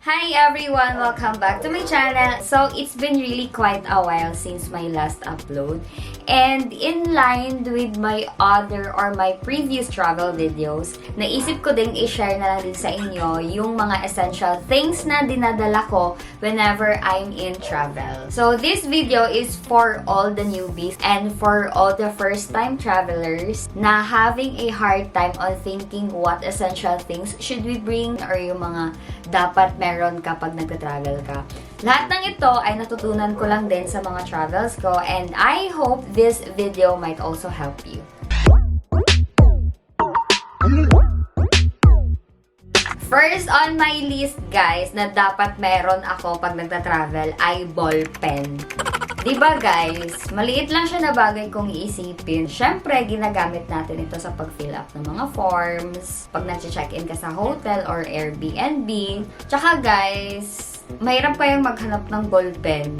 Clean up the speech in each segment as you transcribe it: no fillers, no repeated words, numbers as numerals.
Hi everyone! Welcome back to my channel. So, it's been really quite a while since my last upload. And in line with my other or my previous travel videos, naisip ko ding i-share na lang din sa inyo yung mga essential things na dinadala ko whenever I'm in travel. So, this video is for all the newbies and for all the first-time travelers na having a hard time on thinking what essential things should we bring or yung mga dapat meron kapag nagta-travel ka. Lahat ng ito ay natutunan ko lang din sa mga travels ko and I hope this video might also help you. First on my list guys na dapat meron ako pag nagta-travel ay ball pen. Diba guys, maliit lang siya na bagay kung iisipin. Siyempre, ginagamit natin ito sa pag-fill up ng mga forms, pag nag-check-in ka sa hotel or Airbnb. Tsaka guys, mahirap kayang maghanap ng ballpen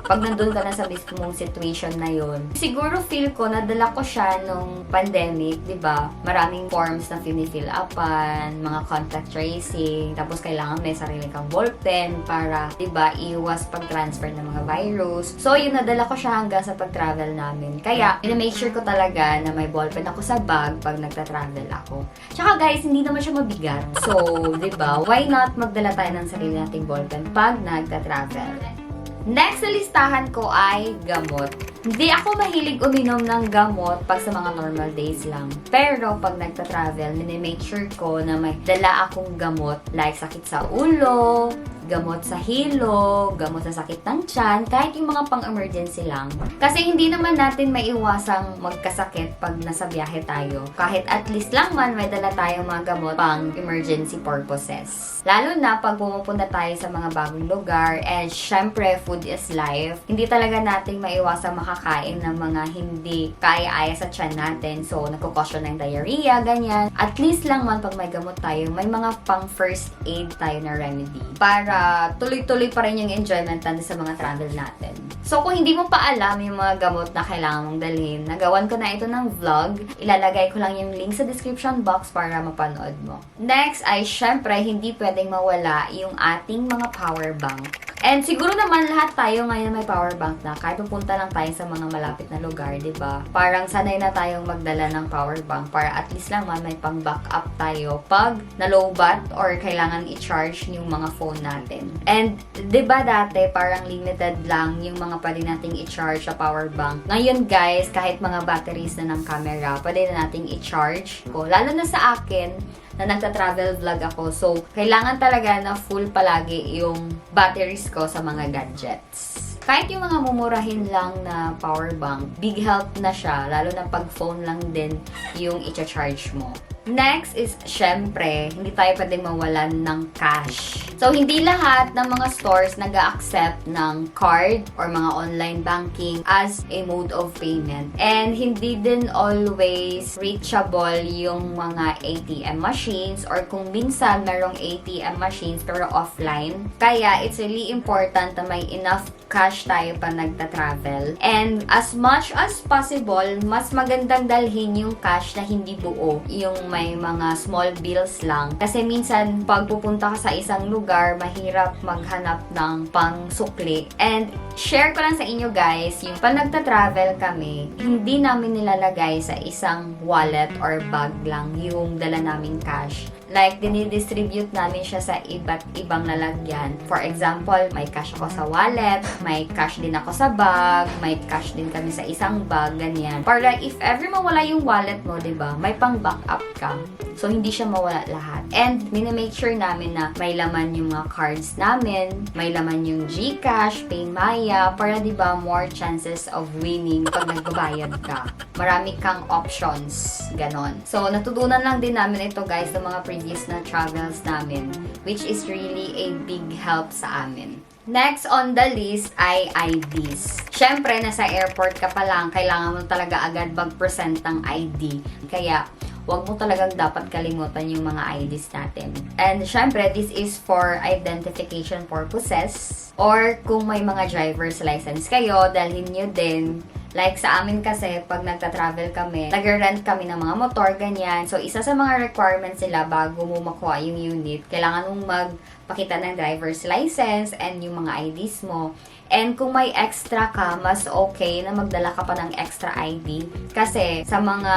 pag nandun ka na sa mismong situation na yun. Siguro feel ko, nadala ko siya nung pandemic, di ba? Maraming forms na finifill upan, mga contact tracing, tapos kailangan may sarili kang ballpen para, di ba, iwas pag-transfer ng mga virus. So, yun, nadala ko siya hanggang sa pag-travel namin. Kaya, make sure ko talaga na may ballpen ako sa bag pag nagta-travel ako. Tsaka guys, hindi naman siya mabigat. So, di ba, why not magdala tayo ng sarili nating ballpen pag nagta-travel? Next sa listahan ko ay gamot. Hindi ako mahilig uminom ng gamot pag sa mga normal days lang. Pero pag nagta-travel, make sure ko na may dala akong gamot like sakit sa ulo, gamot sa hilo, gamot sa sakit ng tiyan, kahit yung mga pang-emergency lang. Kasi hindi naman natin maiwasang magkasakit pag nasa biyahe tayo. Kahit at least lang man may dala tayong mga gamot pang emergency purposes. Lalo na pag pumupunta tayo sa mga bagong lugar and syempre food is life. Hindi talaga natin maiwasang makakain ng mga hindi kaya-aya sa tiyan natin. So, nagkukosyon ng diarrhea, ganyan. At least lang man pag may gamot tayo, may mga pang first aid tayo na remedy. Para tuloy-tuloy pa rin yung enjoyment natin sa mga travel natin. So, kung hindi mo pa alam yung mga gamot na kailangan mong dalhin, nagawan ko na ito ng vlog. Ilalagay ko lang yung link sa description box para mapanood mo. Next ay syempre, hindi pwedeng mawala yung ating mga power bank. And siguro naman lahat tayo ngayon may power bank na kahit pupunta lang tayo sa mga malapit na lugar, di ba? Parang sanay na tayong magdala ng power bank para at least lang man may pang backup tayo pag nalobat or kailangan i-charge yung mga phone natin. And di ba dati parang limited lang yung mga pwede nating i-charge sa power bank. Ngayon guys, kahit mga batteries na ng camera, pwede na nating i-charge. Lalo na sa akin, na nagta-travel vlog ako. So, kailangan talaga na full palagi yung batteries ko sa mga gadgets. Kahit yung mga mumurahin lang na power bank, big help na siya, lalo na pag phone lang din yung i-charge mo. Next is, syempre, hindi tayo pwedeng mawalan ng cash. So, hindi lahat ng mga stores nag-accept ng card or mga online banking as a mode of payment. And hindi din always reachable yung mga ATM machines or kung minsan merong ATM machines pero offline. Kaya, it's really important na may enough cash tayo pa nagta-travel. And as much as possible, mas magandang dalhin yung cash na hindi buo. Yung may mga small bills lang. Kasi minsan, pag pupunta ka sa isang lugar, mahirap maghanap ng pang-sukli. And share ko lang sa inyo guys, yung pag nagta-travel kami, hindi namin nilalagay sa isang wallet or bag lang yung dala naming cash. Like, dinidistribute namin siya sa iba't ibang lalagyan. For example, may cash ako sa wallet, may cash din ako sa bag, may cash din kami sa isang bag, ganyan. Para if ever mawala yung wallet mo, diba, may pang backup ka. So, hindi siya mawala lahat. And, minamake sure namin na may laman yung mga cards namin, may laman yung GCash, PayMaya, para diba, more chances of winning pag nagbabayad ka. Marami kang options, ganon. So, natutunan lang din namin ito guys sa mga previous na travels namin, which is really a big help sa amin. Next on the list ay IDs. Syempre, nasa airport ka pa lang, kailangan mo talaga agad mag-present ng ID. Kaya, wag mo talagang dapat kalimutan yung mga IDs natin. And syempre, this is for identification purposes. Or kung may mga driver's license kayo, dalhin nyo din Like sa amin kasi, pag nagta-travel kami, nag-rent kami ng mga motor, ganyan. So, isa sa mga requirements nila bago mo makuha yung unit, kailangan mong magpakita ng driver's license and yung mga IDs mo. And kung may extra ka, mas okay na magdala ka pa ng extra ID. Kasi sa mga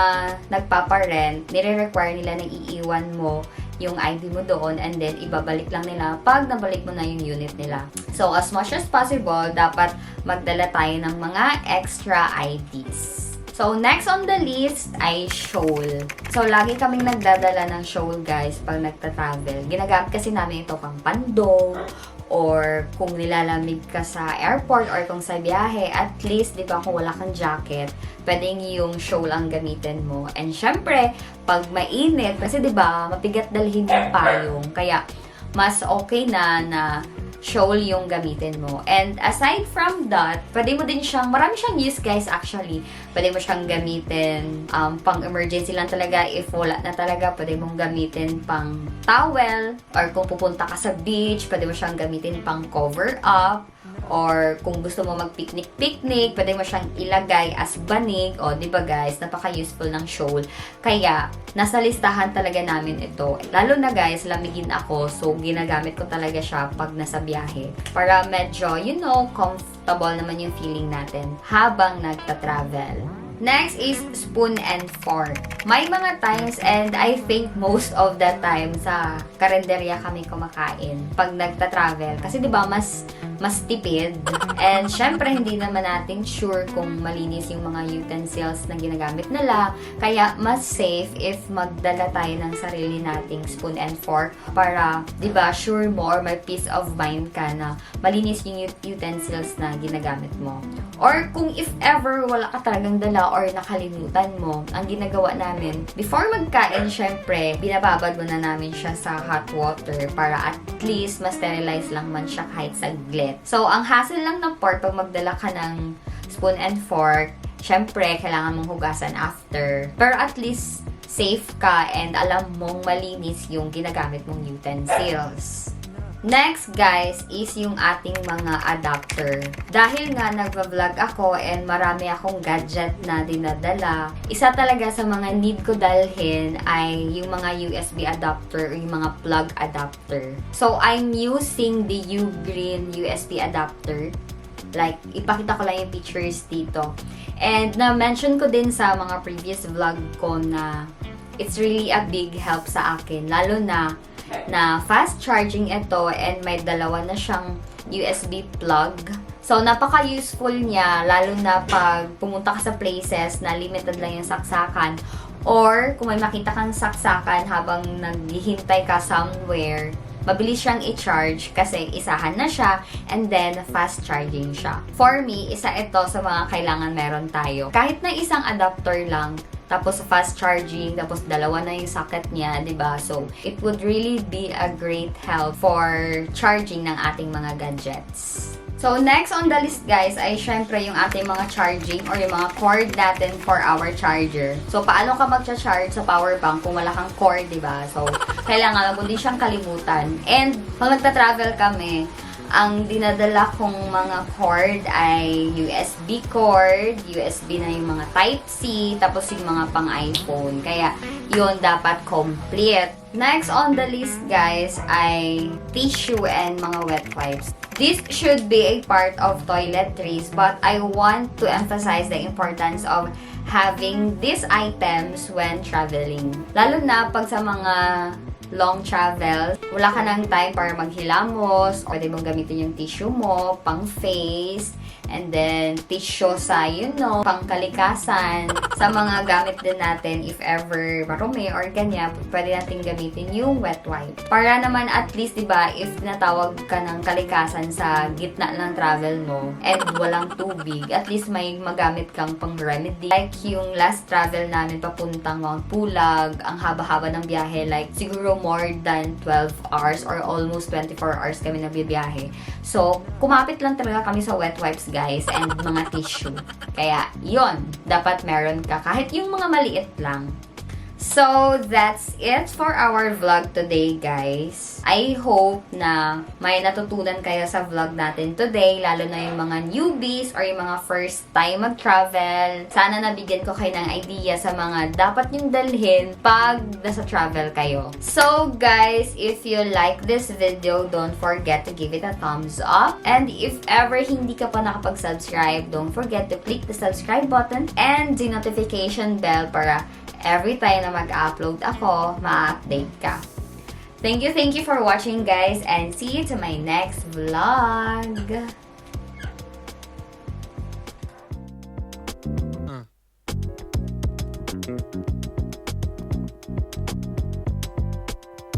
nagpaparent, nire-require nila na iiwan mo yung ID mo doon and then ibabalik lang nila pag nabalik mo na yung unit nila. So, as much as possible, dapat magdala tayo ng mga extra IDs. So, next on the list ay shawl. So, lagi kaming nagdadala ng shawl, guys, pag nagta-travel. Ginagamit kasi namin ito pang pando, or kung nilalamig ka sa airport or kung sa biyahe, at least, di ba, kung wala kang jacket, pwedeng yung shawl ang gamitin mo. And syempre, pag mainit, kasi di ba, mabigat dalhin yung payong. Kaya, mas okay na shawl yung gamitin mo. And aside from that, pwede mo din siyang, marami siyang use, guys, actually. Pwede mo siyang gamitin pang emergency lang talaga. If wala na talaga, pwede mong gamitin pang towel. Or kung pupunta ka sa beach, pwede mo siyang gamitin pang cover up. Or kung gusto mo mag-picnic-picnic, pwede mo siyang ilagay as banig. O, di ba guys, napaka-useful ng shawl. Kaya, nasa listahan talaga namin ito. Lalo na guys, lamigin ako. So, ginagamit ko talaga siya pag nasa biyahe. Para medyo, comfortable naman yung feeling natin habang nagta-travel. Next is spoon and fork. May mga times, and I think most of the time, sa karenderya kami kumakain pag nagta-travel. Kasi diba, mas tipid. And syempre, hindi naman natin sure kung malinis yung mga utensils na ginagamit nila. Kaya, mas safe if magdala tayo ng sarili nating spoon and fork para, diba, sure mo or may peace of mind ka na malinis yung utensils na ginagamit mo. Or kung if ever wala ka talagang dala or nakalimutan mo, ang ginagawa namin, before magkain, syempre, binababad muna namin siya sa hot water para at least ma-sterilize lang man siya kahit saglit. So, ang hassle lang ng part pag magdala ka ng spoon and fork, syempre, kailangan mong hugasan after. Pero at least, safe ka and alam mong malinis yung ginagamit mong utensils. Next, guys, is yung ating mga adapter. Dahil nga nagva-vlog ako and marami akong gadget na dinadala, isa talaga sa mga need ko dalhin ay yung mga USB adapter o yung mga plug adapter. So, I'm using the Ugreen USB adapter. Like, ipakita ko lang yung pictures dito. And na-mention ko din sa mga previous vlog ko na it's really a big help sa akin. Lalo na fast charging ito and may dalawa na siyang USB plug. So, napaka-useful niya, lalo na pag pumunta ka sa places na limited lang yung saksakan. Or, kung may makita kang saksakan habang naghihintay ka somewhere, mabilis siyang i-charge kasi isahan na siya and then fast charging siya. For me, isa ito sa mga kailangan meron tayo. Kahit na isang adapter lang, tapos fast charging, tapos dalawa na yung socket niya, diba? So, it would really be a great help for charging ng ating mga gadgets. So, next on the list, guys, ay syempre yung ating mga charging or yung mga cord natin for our charger. So, paano ka mag-charge sa power bank kung wala kang cord, diba? So, kailangan mo din siyang kalimutan. And, pag nagta-travel kami, ang dinadala kong mga cord ay USB cord, USB na yung mga Type-C, tapos yung mga pang-iPhone. Kaya, yun dapat complete. Next on the list, guys, ay tissue and mga wet wipes. This should be a part of toiletries, but I want to emphasize the importance of having these items when traveling. Lalo na pag sa mga long travel, wala ka ng time para maghilamos, pwede mong gamitin yung tissue mo, pang face, and then tissue sa, pang kalikasan. Sa mga gamit din natin, if ever marumi or ganyan, pwede natin gamitin yung wet wipe. Para naman at least, diba, if natawag ka ng kalikasan sa gitna ng travel mo, and walang tubig, at least may magamit kang pang remedy. Like yung last travel namin papuntang Mount Pulag, ang haba-haba ng biyahe, like siguro more than 12 hours or almost 24 hours kami nagbibiyahe. So, kumapit lang talaga kami sa wet wipes, guys, and mga tissue. Kaya, yon dapat meron ka. Kahit yung mga maliit lang. So, that's it for our vlog today, guys. I hope na may natutunan kayo sa vlog natin today, lalo na yung mga newbies or yung mga first time mag-travel. Sana nabigyan ko kayo ng idea sa mga dapat nyong dalhin pag nasa travel kayo. So, guys, if you like this video, don't forget to give it a thumbs up. And if ever hindi ka pa nakapag-subscribe, don't forget to click the subscribe button and the notification bell para every time na mag-upload ako, ma-update ka. Thank you for watching, guys, and see you to my next vlog.